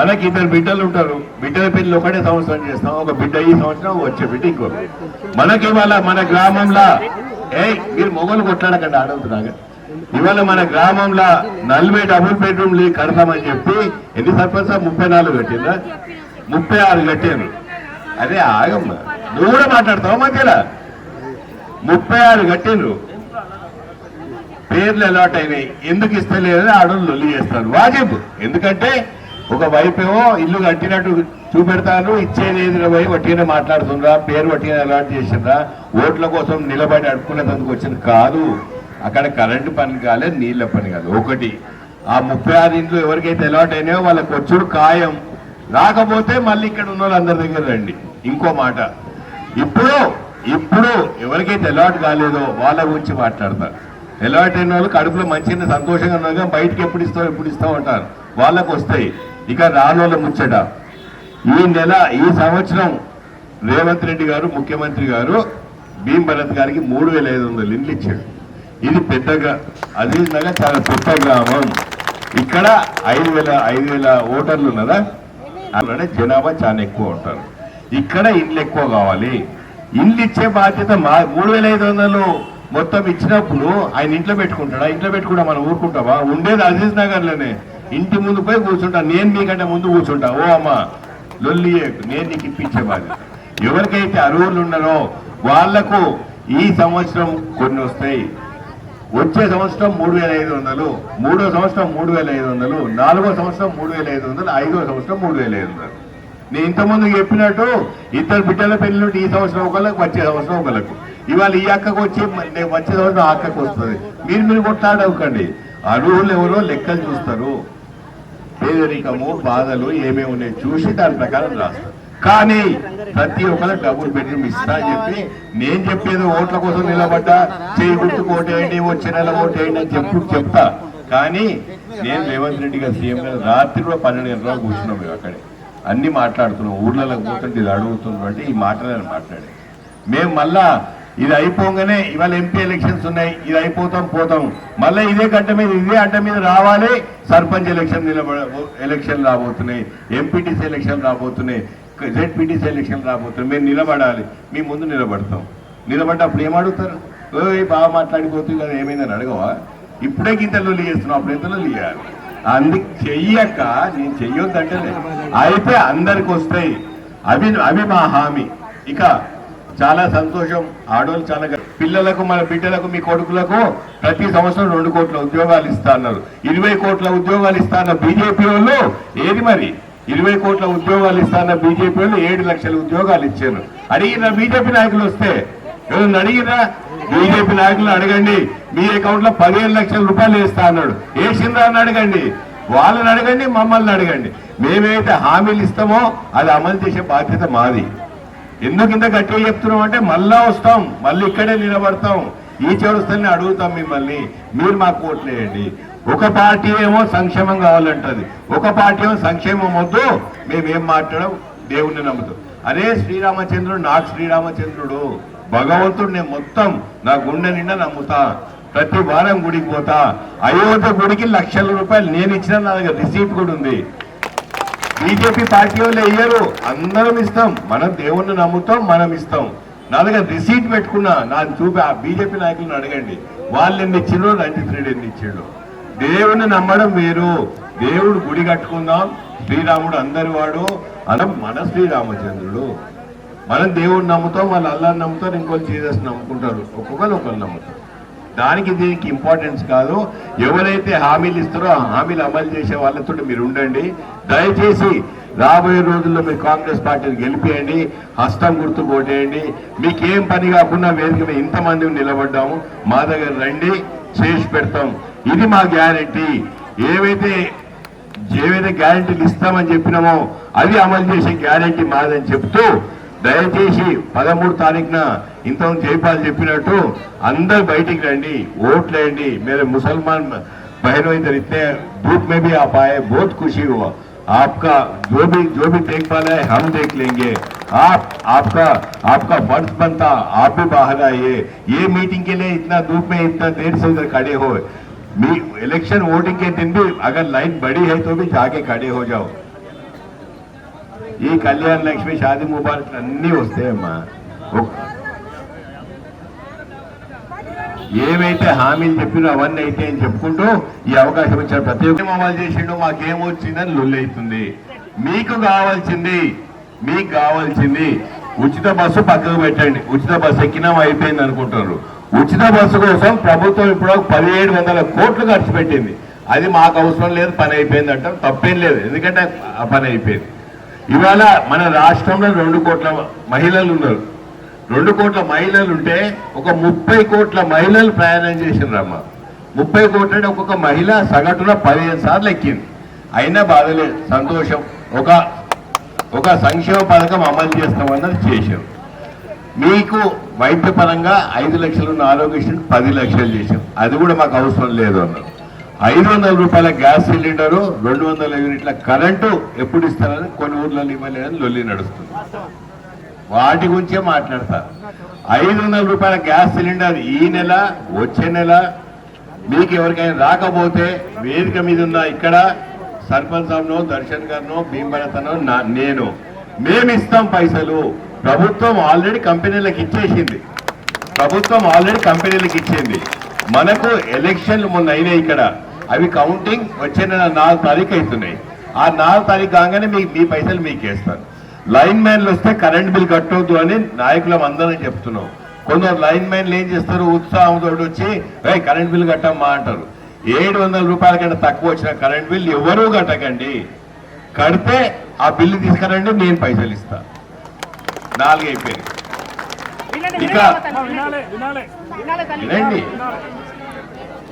మనకి ఇద్దరు బిడ్డలు ఉంటారు, బిడ్డల పెళ్లి ఒకటే సంవత్సరం చేస్తాం, ఒక బిడ్డ ఈ సంవత్సరం వచ్చే బిడ్డ ఇంకో. మనకి ఇవాళ మన గ్రామంలో మీరు మొగలు కొట్లాడకండి ఆడవుతున్నాగా, ఇవాళ మన గ్రామంలో 40 డబుల్ బెడ్రూమ్లు కడతామని చెప్పి ఎన్ని సర్పంచ్ 34 కట్టిందా, 36 కట్టారు. అదే ఆగమ్మ, నువ్వు కూడా మాట్లాడతావు మధ్యలో. 36 కట్టిండ్రు, పేర్లు అలాట్ అయినాయి, ఎందుకు ఇస్తలేదని ఆడోళ్ళు లొల్లి చేస్తారు. వాజిబ్, ఎందుకంటే ఒక వైపేమో ఇల్లు కట్టినట్టు చూపెడతాను, ఇచ్చేది ఏది పోయి వట్టిగానే మాట్లాడుతుండ్రా, పేరు వట్టిగా అలాట్ చేసిండ్రా, ఓట్ల కోసం నిలబడి అడుక్కునేందుకు వచ్చింది కాదు. అక్కడ కరెంటు పని కాలే, నీళ్ల పని కాదు. ఒకటి, ఆ 36 ఇంట్లో ఎవరికైతే అలాట్ అయినాయో వాళ్ళకి వచ్చుడు ఖాయం, రాకపోతే మళ్ళీ ఇక్కడ ఉన్న వాళ్ళందరి దగ్గర రండి. ఇంకో మాట, ఇప్పుడు ఎవరికైతే అలాట్ కాలేదో వాళ్ళ గురించి మాట్లాడతారు. అలాట్ అయిన వాళ్ళు కడుపులో మంచిగా సంతోషంగా ఉన్నాగా బయటకి ఎప్పుడు ఇస్తావు అంటారు, వాళ్ళకు వస్తాయి. ఇక రానోళ్ళ ముచ్చట, ఈ సంవత్సరం రేవంత్ రెడ్డి గారు ముఖ్యమంత్రి గారు భీమ్ భరత్ గారికి 3500 ఇండ్లు ఇచ్చాడు. ఇది పెద్దగా అజీజ్ నగర్ చాలా పెద్ద గ్రామం, ఇక్కడ 5000 ఓటర్లు ఉన్నదా, అలానే జనాభా చాలా ఎక్కువ ఉంటారు. ఇక్కడ ఇండ్లు ఎక్కువ కావాలి. ఇండ్లు ఇచ్చే బాధ్యత 3500 మొత్తం ఇచ్చినప్పుడు ఆయన ఇంట్లో పెట్టుకుంటాడా? ఇంట్లో పెట్టుకుంటా మనం ఊరుకుంటావా? ఉండేది అజీజ్ నగర్ లోనే, ఇంటి ముందు పోయి కూర్చుంటా, నేను మీకంటే ముందు కూర్చుంటా. ఓ అమ్మ లొల్లి, నేను నీకు ఇప్పించే బాధ్యత. ఎవరికైతే అర్హులు ఉన్నారో వాళ్లకు ఈ సంవత్సరం కొన్ని వస్తాయి. వచ్చే సంవత్సరం 3500, 3వ సంవత్సరం 3500, 4వ సంవత్సరం 3500, 5వ సంవత్సరం 3500. నేను ఇంతకుముందు చెప్పినట్టు ఇద్దరు బిడ్డల పెళ్లి ఈ సంవత్సరం ఒకళ్ళకు, వచ్చే సంవత్సరం ఒకళ్ళకు. ఇవాళ ఈ అక్కకు వచ్చి వచ్చే సంవత్సరం ఆ అక్కకు వస్తుంది. మీరు కొట్లాడవుకండి. అర్హులు ఎవరో లెక్కలు చూస్తారు, పేదరికము బాధలు ఏమేమి ఉన్నాయి చూసి దాని ప్రకారం రాస్తారు. కానీ ప్రతి ఒక్కరికి డబుల్ బెడ్రూమ్ ఇస్తా అని చెప్పి నేను చెప్పేది ఓట్ల కోసం నిలబడ్డా, చేయి గుర్తుకు ఓటేయండి, వచ్చే నెల ఓటేయండి అని చెప్తా. కానీ నేను రేవంత్ రెడ్డి గారు సీఎం గారు రాత్రి కూడా 12 గంటలకు కూర్చున్నాం. మేము అక్కడే అన్ని మాట్లాడుతున్నాం, ఊర్లలో కూర్చుంటే ఇది అడుగుతున్నాం అంటే ఈ మాటలను మాట్లాడి మేము మళ్ళా ఇది అయిపోగానే ఇవాళ ఎంపీ ఎలక్షన్స్ ఉన్నాయి, ఇది అయిపోతాం పోతాం, మళ్ళీ ఇదే అడ్డ మీద రావాలి. సర్పంచ్ ఎలక్షన్ రాబోతున్నాయి, ఎంపీటీసీ ఎలక్షన్ రాబోతున్నాయి, జెడ్పీటీసీ ఎలక్షన్ రాబోతున్నాయి. మేము నిలబడాలి, మీ ముందు నిలబడ్డప్పుడు ఏమడుగుతారు? బాగా మాట్లాడిపోతుంది కదా, ఏమైందని అడగవా? ఇప్పుడే గింతలు చేస్తున్నాం, అప్పుడు ఎంతలో చేయాలి. అందుకు చెయ్యక నేను చెయ్యొద్దంటే అయితే అందరికి వస్తాయి. అవి మా హామీ. ఇక చాలా సంతోషం, ఆడవాళ్ళు చాలా పిల్లలకు, మన బిడ్డలకు, మీ కొడుకులకు ప్రతి సంవత్సరం 2 కోట్ల ఉద్యోగాలు ఇస్తా అన్నారు. 20 కోట్ల ఉద్యోగాలు ఇస్తా అన్న బీజేపీ వాళ్ళు ఏది మరి? 20 కోట్ల ఉద్యోగాలు ఇస్తా అన్న బీజేపీ వాళ్ళు 7 లక్షల ఉద్యోగాలు ఇచ్చారు. అడిగిన బీజేపీ నాయకులు వస్తే ఎవరు అడిగినా? బీజేపీ నాయకులు అడగండి, మీ అకౌంట్ లో 15 లక్షల రూపాయలు వేస్తా అన్నాడు. వేసిందా అని అడగండి, వాళ్ళని అడగండి, మమ్మల్ని అడగండి. మేమైతే హామీలు ఇస్తామో అది అమలు చేసే బాధ్యత మాది. ఎందుకు ఇంత గట్టిగా చెప్తున్నాం అంటే మళ్ళా వస్తాం, మళ్ళీ ఇక్కడే నిలబడతాం, ఈ చివరిస్తల్ని అడుగుతాం మిమ్మల్ని, మీరు మాకు ఓట్లేయండి. ఒక పార్టీ ఏమో సంక్షేమం కావాలంటది, ఒక పార్టీ ఏమో సంక్షేమం వద్దు, మేమేం మాట్లాడడం దేవుణ్ణి నమ్ముతాం. అరే శ్రీరామచంద్రుడు, నాకు శ్రీరామచంద్రుడు భగవంతుడు, నేను మొత్తం నా గుండె నిండా నమ్ముతా, ప్రతి వారం గుడికి పోతా. అయోధ్య గుడికి లక్షల రూపాయలు నేను ఇచ్చిన, నా దగ్గర రిసీప్ట్ కూడా ఉంది. బీజేపీ పార్టీ వాళ్ళు ఇయ్యరు, అందరం ఇస్తాం. మనం దేవుణ్ణి నమ్ముతాం, మనం ఇస్తాం. నా దగ్గర రిసీట్ పెట్టుకున్నా, నాకు చూపి ఆ బీజేపీ నాయకులను అడగండి, వాళ్ళు ఎన్ని ఇచ్చిండ్రో, 93 ఎన్ని ఇచ్చిండ్రు. దేవుణ్ణి నమ్మడం వేరు. దేవుడు గుడి కట్టుకుందాం, శ్రీరాముడు అందరి వాడు, మన శ్రీరామచంద్రుడు. మనం దేవుడిని నమ్ముతాం, వాళ్ళు అల్లాహ్ని నమ్ముతారు, ఇంకోళ్ళు జీసస్ నమ్ముకుంటారు, ఒకళ్ళు నమ్ముతారు. దానికి దీనికి ఇంపార్టెన్స్ కాదు. ఎవరైతే హామీలు ఇస్తారో ఆ హామీలు అమలు చేసే వాళ్ళతో మీరు ఉండండి. దయచేసి రాబోయే రోజుల్లో మీరు కాంగ్రెస్ పార్టీని గెలిపేయండి, హస్తం గుర్తు కొట్టేయండి. మీకేం పని కాకుండా వేదిక మీద ఇంతమంది నిలబడ్డాము, మా దగ్గర రండి, చేసి పెడతాం. ఇది మా గ్యారెంటీ. ఏవైతే గ్యారెంటీలు ఇస్తామని చెప్పినామో అది అమలు చేసే గ్యారెంటీ మాదని చెప్తూ, దయచేసి 13 తారీఖున ఇంతకుముందు జైపాల్ చెప్పినట్టు అందరు బయటికి రండి, ఓట్లేయండి. मेरे मुसलमान बहनों इधर इतने धूप में भी आप आए, बहुत खुशी हुआ. आपका जो भी देखभाल है हम देख लेंगे. आपका फर्ज बनता, आप भी बाहर आइए. ये मीटिंग के लिए इतना धूप में इतना देर से इधर खड़े हो. इलेक्शन वोटिंग के दिन भी अगर लाइन बड़ी है तो भी जाके खड़े हो जाओ. ఈ కళ్యాణ లక్ష్మి షాదీ ముబారక్ అన్నీ వస్తాయమ్మా. ఏవైతే హామీలు చెప్పినో అవన్నీ అయితే అని చెప్పుకుంటూ ఈ అవకాశం ఇచ్చారు. ప్రతి ఒక్కరు అమలు చేసిండు, మాకేమొచ్చిందని లొల్లైతుంది. మీకు కావాల్సింది ఉచిత బస్సు పక్కకు పెట్టండి. ఉచిత బస్సు ఎక్కినా అయిపోయింది అనుకుంటున్నారు. ఉచిత బస్సు కోసం ప్రభుత్వం ఇప్పుడు 1700 కోట్లు ఖర్చు పెట్టింది. అది మాకు అవసరం లేదు, పని అయిపోయింది అంటాం, తప్పేం లేదు, ఎందుకంటే ఆ పని అయిపోయింది. ఇవాళ మన రాష్ట్రంలో 2 కోట్ల మహిళలు ఉన్నారు. 2 కోట్ల మహిళలు ఉంటే ఒక 30 కోట్ల మహిళలు ప్రయాణం చేసినారమ్మా. 30 కోట్ల అంటే ఒక్కొక్క మహిళ సగటున 15 సార్లు ఎక్కింది. అయినా బాధలేదు, సంతోషం. ఒక సంక్షేమ పథకం అమలు చేస్తామన్నది చేశాం. మీకు వైద్యపరంగా 5 లక్షలు ఉన్న ఆరోగ్యశ్రీ 10 లక్షలు చేశాం. అది కూడా మాకు అవసరం లేదు అన్నారు. 500 రూపాయల గ్యాస్ సిలిండరు, 200 యూనిట్ల కరెంటు ఎప్పుడు ఇస్తారని కొన్ని ఊర్లలో ఇవ్వలేదని లొల్లి నడుస్తుంది. వాటి గురించే మాట్లాడతారు. 500 రూపాయల గ్యాస్ సిలిండర్ ఈ నెల, వచ్చే నెల మీకు ఎవరికైనా రాకపోతే వేదిక మీద ఉన్న ఇక్కడ సర్పంచ్ సాబ్నో, దర్శన్ గారినో, భీమభరతనో, నేను మేమిస్తాం పైసలు. ప్రభుత్వం ఆల్రెడీ కంపెనీలకు ఇచ్చింది. మనకు ఎలక్షన్లు మొన్న అయినాయి ఇక్కడ. అవి కౌంటింగ్ వచ్చే నెల 4 తారీఖు అవుతున్నాయి. ఆ 4 తారీఖు కాగానే మీ పైసలు మీకు వేస్తారు. లైన్ మ్యాన్లు వస్తే కరెంట్ బిల్ కట్టవద్దు అని నాయకులం అందరం చెప్తున్నాం. కొందరు లైన్ మ్యాన్లు ఏం చేస్తారు, ఉత్సాహంతో వచ్చి కరెంట్ బిల్ కట్టమ్మా అంటారు. 700 రూపాయల కంటే తక్కువ వచ్చిన కరెంట్ బిల్ ఎవరూ కట్టకండి. కడితే ఆ బిల్లు తీసుకురండి, నేను పైసలు ఇస్తా. 4 అయిపోయింది. ఇక వినండి,